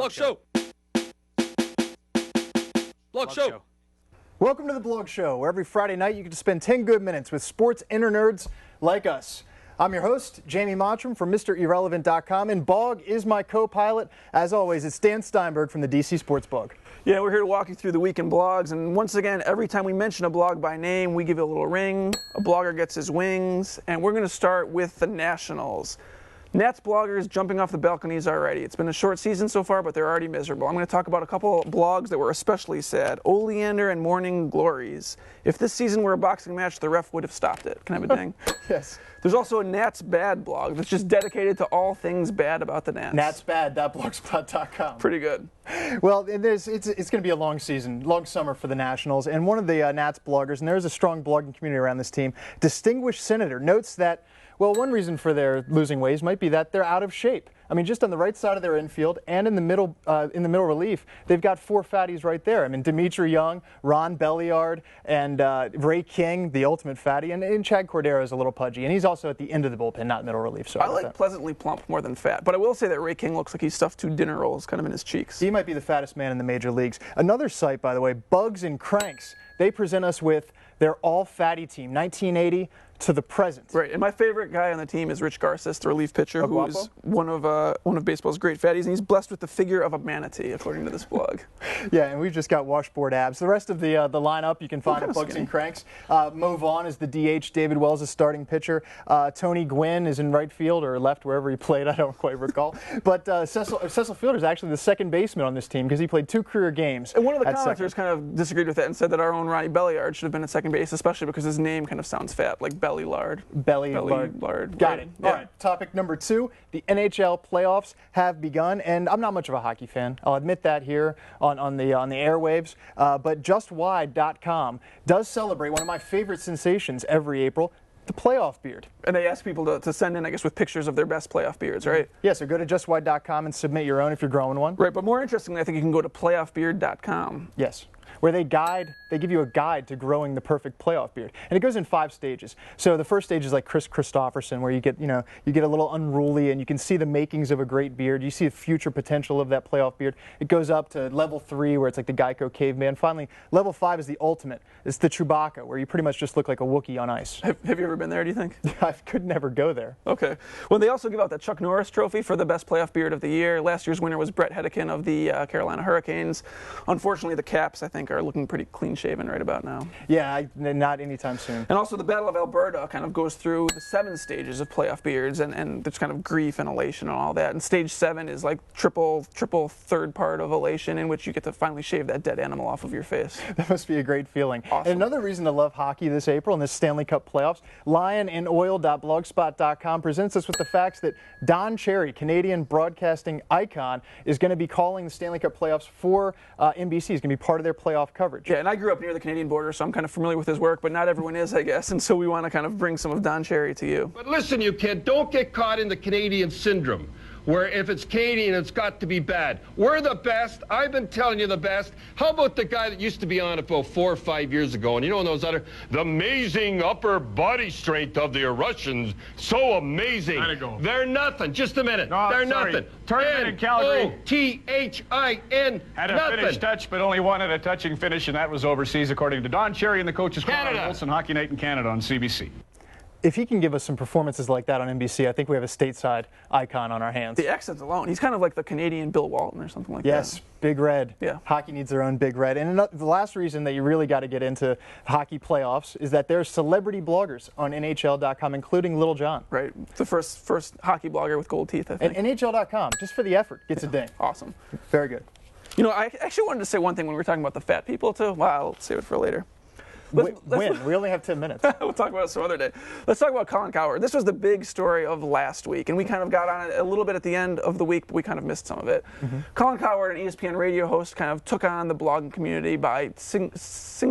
Blog Show. Blog Show. Welcome to the Blog Show, where every Friday night you get to spend 10 good minutes with sports internerds like us. I'm your host, Jamie Mottram from MrIrrelevant.com, and Bog is my co-pilot. As always, it's Dan Steinberg from the DC Sports Blog. Yeah, we're here to walk you through the week in blogs, and once again, every time we mention a blog by name, we give it a little ring, a blogger gets his wings, and we're going to start with the Nationals. Nats bloggers jumping off the balconies already. It's been a short season so far, but they're already miserable. I'm going to talk about a couple blogs that were especially sad. Oleander and Morning Glories. If this season were a boxing match, the ref would have stopped it. Can I have a ding? Yes. There's also a Nats Bad blog that's just dedicated to all things bad about the Nats. Natsbad.blogspot.com. Pretty good. Well, it's going to be a long season, long summer for the Nationals, and one of the Nats bloggers, and there's a strong blogging community around this team, Distinguished Senator, notes that, well, one reason for their losing ways might be that they're out of shape. I mean, just on the right side of their infield and in the middle relief, they've got four fatties right there. I mean, Dimitri Young, Ron Belliard, and Ray King, the ultimate fatty, and Chad Cordero is a little pudgy, and he's also at the end of the bullpen, not middle relief. So I like pleasantly plump more than fat, but I will say that Ray King looks like he stuffed two dinner rolls kind of in his cheeks. He might be the fattest man in the major leagues. Another site, by the way, Bugs and Cranks. They present us with their all-fatty team, 1980 to the present. Right, and my favorite guy on the team is Rich Garces, the relief pitcher, who is one of baseball's great fatties, and he's blessed with the figure of a manatee, according to this blog. Yeah, and we've just got washboard abs. The rest of the lineup you can find at Bugs and Cranks. Mo Vaughn is the DH. David Wells is starting pitcher. Tony Gwynn is in right field or left, wherever he played. I don't quite recall. But Cecil Fielder is actually the second baseman on this team because he played 2 career games. And one of the commenters kind of disagreed with that and said that our own Ronnie Belliard should have been at second base, especially because his name kind of sounds fat, like Belly Lard. Belly Lard. Got it. Yeah. All right. Topic number 2. The NHL playoffs have begun, and I'm not much of a hockey fan. I'll admit that here on the airwaves. But JustWhy.com does celebrate one of my favorite sensations every April, the playoff beard. And they ask people to send in, I guess, with pictures of their best playoff beards, right? Yeah, so go to JustWhy.com and submit your own if you're growing one. Right, but more interestingly, I think you can go to playoffbeard.com. Yes, where they give you a guide to growing the perfect playoff beard. And it goes in 5 stages. So the first stage is like Chris Christopherson, where you get a little unruly and you can see the makings of a great beard. You see the future potential of that playoff beard. It goes up to level 3, where it's like the Geico caveman. Finally, level 5 is the ultimate. It's the Chewbacca, where you pretty much just look like a Wookiee on ice. Have you ever been there, do you think? I could never go there. Okay. Well, they also give out the Chuck Norris Trophy for the best playoff beard of the year. Last year's winner was Brett Hedican of the Carolina Hurricanes. Unfortunately, the Caps, I think, are looking pretty clean-shaven right about now. Yeah, not anytime soon. And also the Battle of Alberta kind of goes through the 7 stages of playoff beards, and there's kind of grief and elation and all that. And stage 7 is like triple third part of elation, in which you get to finally shave that dead animal off of your face. That must be a great feeling. Awesome. And another reason to love hockey this April in this Stanley Cup playoffs, lionandoil.blogspot.com presents us with the facts that Don Cherry, Canadian broadcasting icon, is going to be calling the Stanley Cup playoffs for NBC. He's going to be part of their playoff coverage. Yeah, and I grew up near the Canadian border, so I'm kind of familiar with his work, but not everyone is, I guess, and so we want to kind of bring some of Don Cherry to you. But listen, you kid, don't get caught in the Canadian syndrome, where if it's Canadian, it's got to be bad. We're the best. I've been telling you the best. How about the guy that used to be on about 4 or 5 years ago, and you know those other, the amazing upper body strength of the Russians, so amazing. They're nothing. Just a minute. No, they're sorry. nothing. Tournament in Calgary. N-O-T-H-I-N. Had a nothing. finished touch, but only one at a touching finish, and that was overseas, according to Don Cherry and the coaches' Chronicles and Hockey Night in Canada on CBC. If he can give us some performances like that on NBC, I think we have a stateside icon on our hands. The accent alone, he's kind of like the Canadian Bill Walton or something like that. Yes, Big Red. Yeah. Hockey needs their own Big Red. And the last reason that you really got to get into hockey playoffs is that there's celebrity bloggers on NHL.com, including Little John. Right. The first hockey blogger with gold teeth, I think. And NHL.com, just for the effort, gets a ding. Awesome. Very good. You know, I actually wanted to say one thing when we were talking about the fat people, too. Wow, I'll save it for later. When? We only have 10 minutes. We'll talk about it some other day. Let's talk about Colin Cowherd. This was the big story of last week, and we kind of got on it a little bit at the end of the week, but we kind of missed some of it. Mm-hmm. Colin Cowherd, an ESPN radio host, kind of took on the blogging community by singling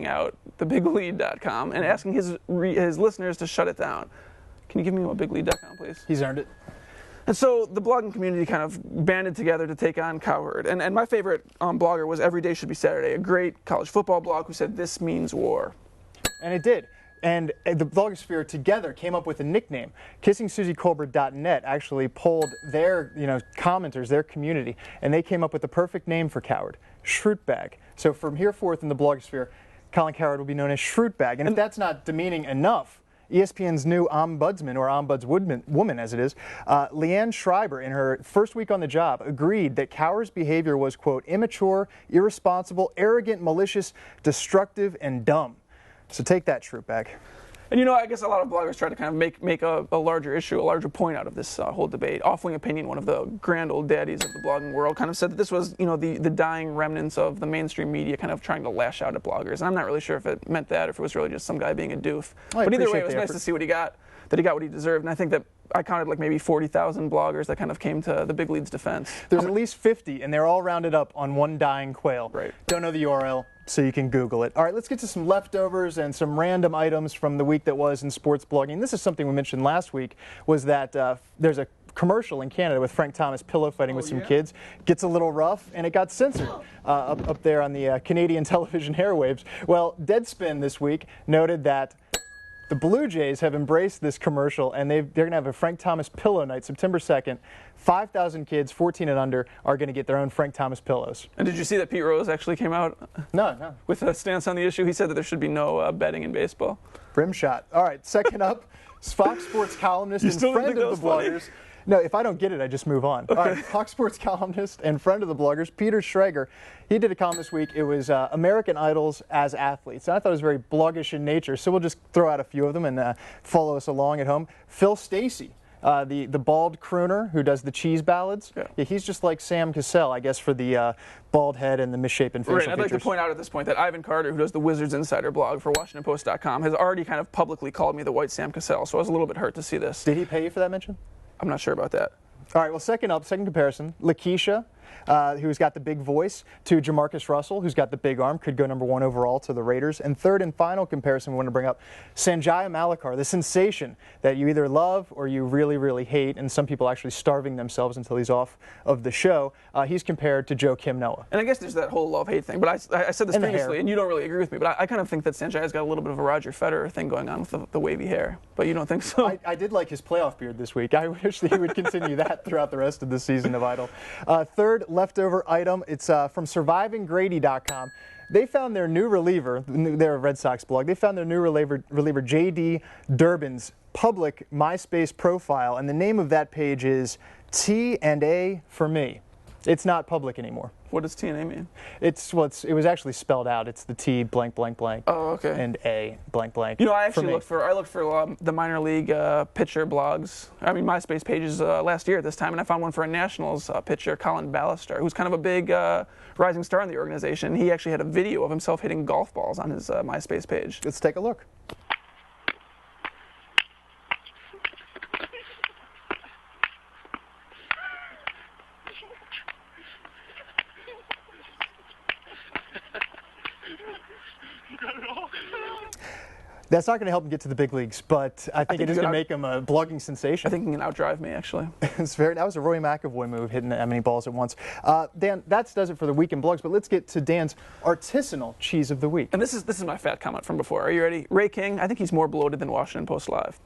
out thebiglead.com and asking his listeners to shut it down. Can you give me what biglead.com, please? He's earned it. And so the blogging community kind of banded together to take on Cowherd. And my favorite blogger was Every Day Should Be Saturday, a great college football blog who said, "This means war." And it did. And the Blogosphere together came up with a nickname. KissingSusieColbert.net actually polled their commenters, their community, and they came up with the perfect name for Cowherd, Schrootbag. So from here forth in the Blogosphere, Colin Cowherd will be known as Schrootbag. And if that's not demeaning enough, ESPN's new ombudsman, or ombudswoman as it is, Leanne Schreiber, in her first week on the job, agreed that Cowherd's behavior was, quote, immature, irresponsible, arrogant, malicious, destructive, and dumb. So take that, Schrootbag. And I guess a lot of bloggers try to kind of make a larger issue, a larger point out of this whole debate. Offwing Opinion, one of the grand old daddies of the blogging world, kind of said that this was, the dying remnants of the mainstream media kind of trying to lash out at bloggers. And I'm not really sure if it meant that or if it was really just some guy being a doof. But either way, it was nice to see what he got, that he got what he deserved. And I think that I counted like maybe 40,000 bloggers that kind of came to the big league's defense. There's at least 50, and they're all rounded up on one dying quail. Right. Don't know the URL, so you can Google it. All right, let's get to some leftovers and some random items from the week that was in sports blogging. This is something we mentioned last week, was that there's a commercial in Canada with Frank Thomas pillow fighting with some kids. Gets a little rough, and it got censored up there on the Canadian television airwaves. Well, Deadspin this week noted that the Blue Jays have embraced this commercial, and they're going to have a Frank Thomas pillow night September 2nd. 5,000 kids, 14 and under, are going to get their own Frank Thomas pillows. And did you see that Pete Rose actually came out? No. With a stance on the issue? He said that there should be no betting in baseball. Rimshot. All right, second up, Fox Sports columnist and friend of the bloggers. No, if I don't get it, I just move on. Okay. All right, Fox Sports columnist and friend of the bloggers, Peter Schrager, he did a column this week. It was American Idols as athletes. And I thought it was very bloggish in nature, so we'll just throw out a few of them and follow us along at home. Phil Stacey, the bald crooner who does the cheese ballads. Yeah, he's just like Sam Cassell, I guess, for the bald head and the misshapen facial features. I'd like to point out at this point that Ivan Carter, who does the Wizards Insider blog for WashingtonPost.com, has already kind of publicly called me the white Sam Cassell, so I was a little bit hurt to see this. Did he pay you for that mention? I'm not sure about that. All right, well, second comparison, Lakeisha, who's got the big voice, to Jamarcus Russell, who's got the big arm, could go #1 overall to the Raiders. And third and final comparison we want to bring up, Sanjaya Malakar, the sensation that you either love or you really, really hate, and some people actually starving themselves until he's off of the show. He's compared to Joe Kim Noah. And I guess there's that whole love-hate thing, but I said this previously, and you don't really agree with me, but I kind of think that Sanjaya's got a little bit of a Roger Federer thing going on with the wavy hair, but you don't think so? I did like his playoff beard this week. I wish that he would continue that throughout the rest of the season of Idol. Third leftover item, it's from SurvivingGrady.com. They found their new reliever, they're a Red Sox blog, they found their new reliever J.D. Durbin's public MySpace profile, and the name of that page is T&A for me. It's not public anymore. What does T&A mean? It was actually spelled out. It's the T blank blank blank. Oh, okay. And A blank blank. I actually looked for the minor league pitcher blogs. I mean, MySpace pages last year at this time, and I found one for a Nationals pitcher, Colin Ballister, who's kind of a big rising star in the organization. He actually had a video of himself hitting golf balls on his MySpace page. Let's take a look. That's not going to help him get to the big leagues, but I think it is going to make him a blogging sensation. I think he can outdrive me, actually. That was a Roy McAvoy move, hitting that many balls at once. Dan, that does it for the weekend blogs, but let's get to Dan's artisanal cheese of the week. And this is my fat comment from before. Are you ready? Ray King, I think he's more bloated than Washington Post Live.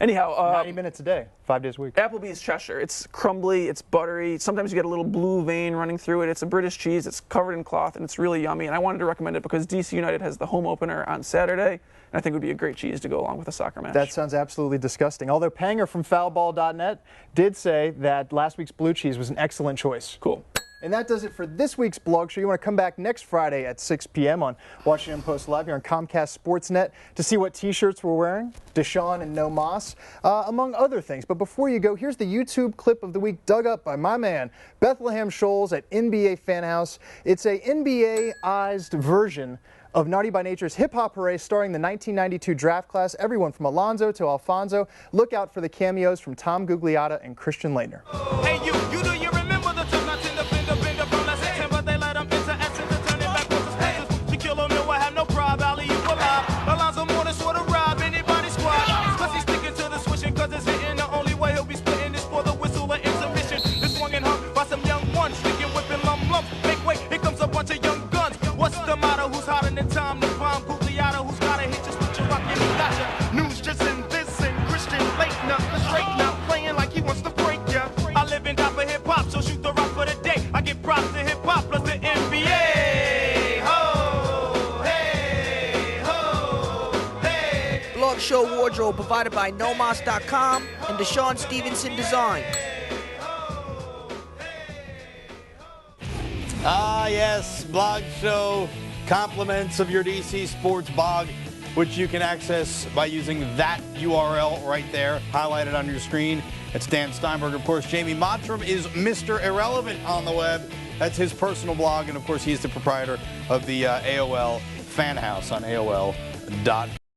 Anyhow, 90 minutes a day, 5 days a week. Applebee's Cheshire. It's crumbly, it's buttery. Sometimes you get a little blue vein running through it. It's a British cheese. It's covered in cloth, and it's really yummy. And I wanted to recommend it because DC United has the home opener on Saturday, and I think it would be a great cheese to go along with a soccer match. That sounds absolutely disgusting. Although Panger from foulball.net did say that last week's blue cheese was an excellent choice. Cool. And that does it for this week's blog show. You want to come back next Friday at 6 p.m. on Washington Post Live here on Comcast Sportsnet to see what T-shirts we're wearing, Deshaun and No Moss, among other things. But before you go, here's the YouTube clip of the week dug up by my man, Bethlehem Scholes at NBA Fan House. It's a NBA-ized version of Naughty by Nature's Hip Hop Hooray starring the 1992 draft class, everyone from Alonzo to Alfonso. Look out for the cameos from Tom Gugliotta and Christian Laettner. Hey, you do you remember the time I tend to bend up from last September? They let them into essence to turn it back with the status. To kill him, no, I have no pride. Valley, you alive. Alonzo more than sort of rob anybody squad. Plus he's sticking to the switching, cause it's hitting. The only way he'll be splitting is for the whistle or intermission. This swung and hung by some young ones, sticking whipping lumps. Make way, here comes a bunch of young guns. What's the motto? Who's hotter than time to bomb? Gugliotta, who's gotta hit you, switch your rock, give me gotcha. Blog Show wardrobe provided by Nomos.com and Deshaun Stevenson Design. Ah, yes, Blog Show compliments of your DC Sports blog, which you can access by using that URL right there, highlighted on your screen. It's Dan Steinberg. Of course, Jamie Mottram is Mr. Irrelevant on the web. That's his personal blog, and of course, he is the proprietor of the AOL Fan House on AOL.com.